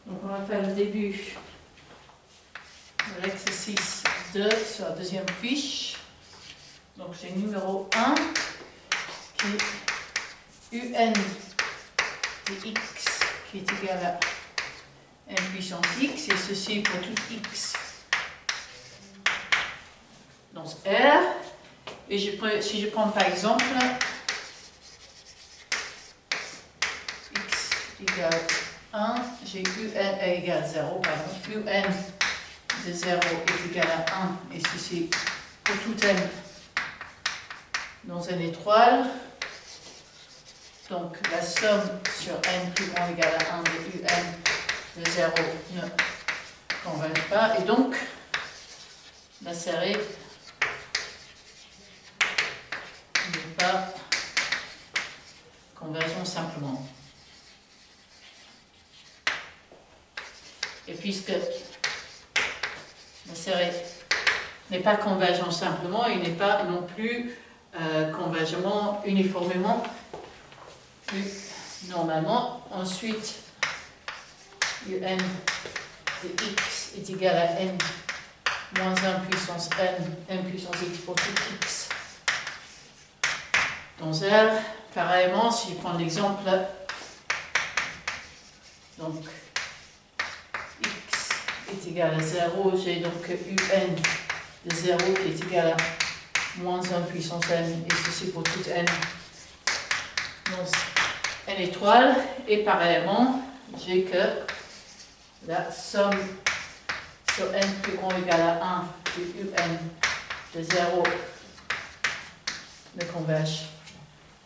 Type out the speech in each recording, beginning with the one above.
Donc on va faire le début de l'exercice 2 sur la deuxième fiche. Donc j'ai numéro 1 qui est UN de x qui est égal à n puissance x, et ceci pour tout x dans R. Et si je prends par exemple x égale 1, j'ai UN égale 0, pardon, UN de 0 est égal à 1, et ceci pour tout n dans un étoile. Donc la somme sur n plus grand ou égal à 1 de UN de 0 ne converge pas, et donc la série n'est pas convergente simplement. Et puisque la série n'est pas convergente simplement, il n'est pas non plus convergement uniformément, plus normalement. Ensuite, UN de x est égal à n moins 1 puissance n puissance x pour tout x dans R. Pareillement, si je prends l'exemple, donc x est égal à 0, j'ai donc UN de 0 qui est égal à moins 1 puissance n, et ceci pour toute n dans n étoile. Et pareillement, j'ai que la somme sur n plus grand ou égal à 1 de UN de 0 ne converge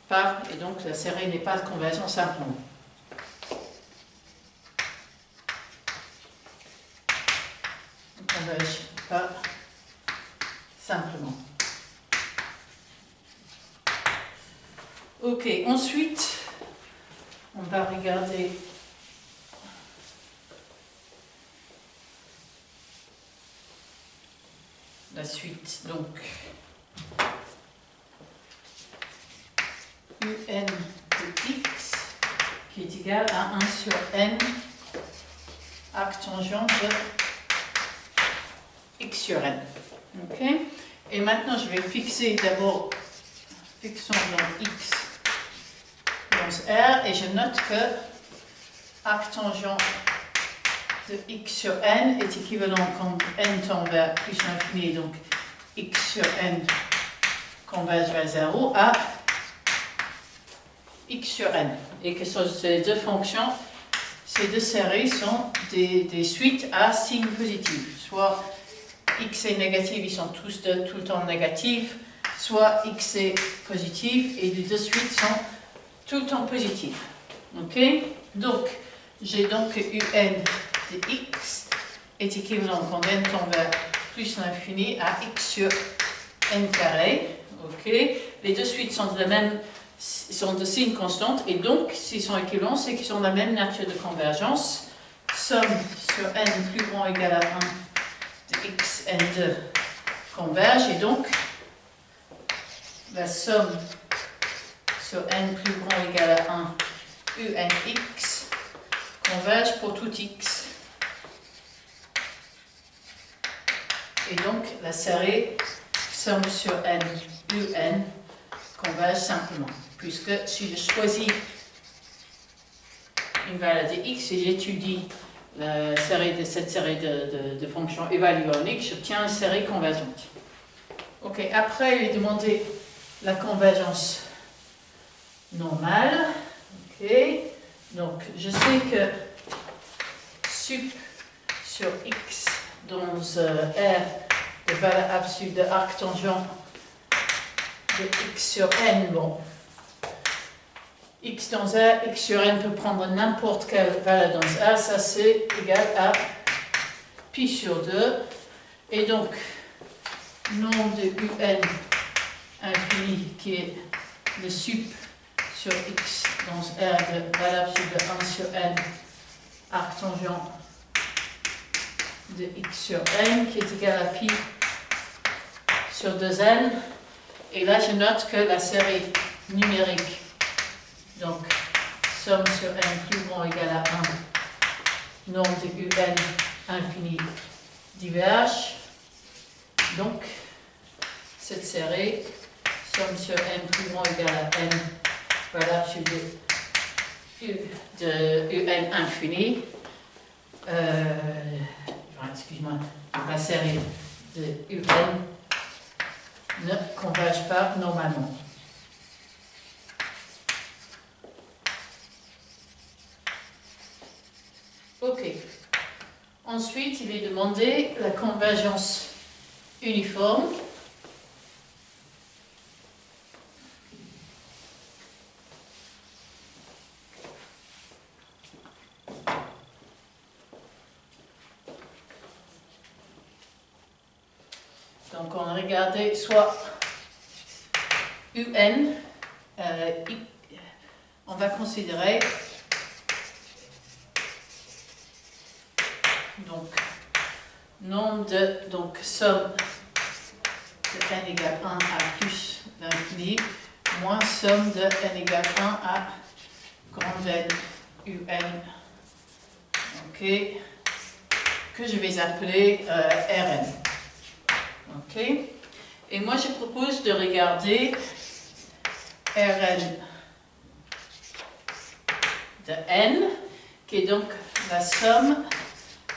pas, et donc la série n'est pas convergente simplement. Ne converge pas simplement. Ok, ensuite, on va regarder la suite. Donc, UN de x qui est égal à 1 sur n arc tangent de x sur n. Ok. Et maintenant, je vais fixer d'abord, fixons dans x dans R, et je note que arc tangent de x sur n est équivalent quand n tend vers plus l'infini, donc x sur n converge vers 0 à x sur n. Et que ces deux fonctions, ces deux séries sont des suites à signe positif. Soit x est négatif, ils sont tous tout le temps négatifs, soit x est positif, et les deux suites sont tout le temps positifs. Ok? Donc, j'ai donc UN de x est équivalent quand n tend vers plus l'infini à x sur n carré. Ok? Les deux suites sont de signes constantes, et donc, s'ils sont équivalents, c'est qu'ils sont de la même nature de convergence. Somme sur n plus grand ou égal à 1 de x n2 converge, et donc la somme sur n plus grand ou égal à 1 unx converge pour tout x. Et donc la série somme sur n un converge simplement, puisque si je choisis une valeur de x et j'étudie cette série de fonctions évaluées en x, j'obtiens une série convergente. Ok, après il est demandé la convergence normale. Ok, donc je sais que sup sur x dans R de valeur absolue de arc tangent de x sur n, bon, x dans R, x sur n peut prendre n'importe quelle valeur dans R, ça c'est égal à pi sur 2, et donc nombre de un infini qui est le sup sur x dans R de valeur absolue de 1 sur n arc tangent de x sur n qui est égal à pi sur 2n. Et là, je note que la série numérique, donc somme sur n plus grand ou égal à 1 norme de un infini diverge. Donc, cette série, somme sur n plus grand ou égal à n, voilà, de un infini. Excuse-moi, la série de un ne converge pas normalement. Ok. Ensuite, il est demandé la convergence uniforme. Donc on a regardé soit UN, on va considérer donc nombre de somme de n égale 1 à plus l'infini moins somme de n égale 1 à grande N UN, ok, que je vais appeler Rn. Ok, et moi je propose de regarder Rn de n, qui est donc la somme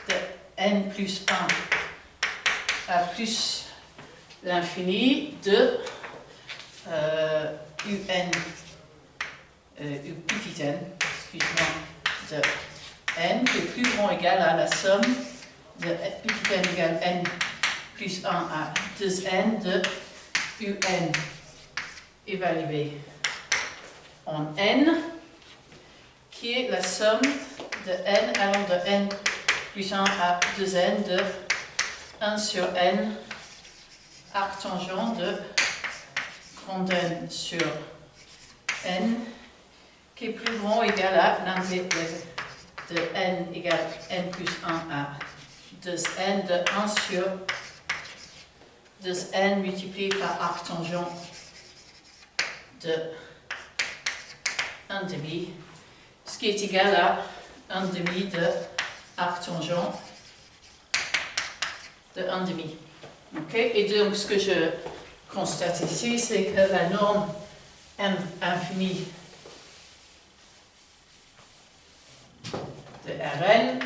de n plus 1 à plus l'infini de un u petit n, excuse-moi, de n, qui est plus grand ou égal à la somme de petit n égale n plus 1 à 2n de un évalué en n, qui est la somme de n allant de n plus 1 à 2n de 1 sur n arctangent de grand N sur n, qui est plus grand ou égal à l'intégrale de n égale n plus 1 à 2n de 1 sur 2n multiplié par arctangent de 1 demi, ce qui est égal à 1 demi de arctangent de 1 demi. Okay? Et donc ce que je constate ici, c'est que la norme n infini de Rn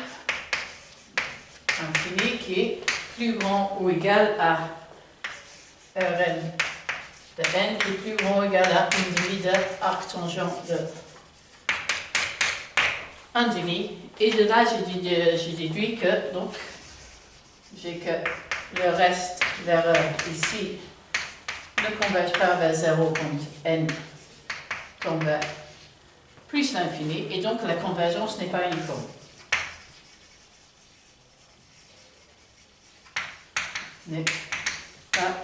infini qui est plus grand ou égal à Rn de n qui est plus grand ou égal à 1 demi de arctangent de 1 demi. Et de là, j'ai déduit que, donc, j'ai que le reste vers ici ne converge pas vers 0 quand n tombe vers plus l'infini, et donc la convergence n'est pas uniforme. N'est pas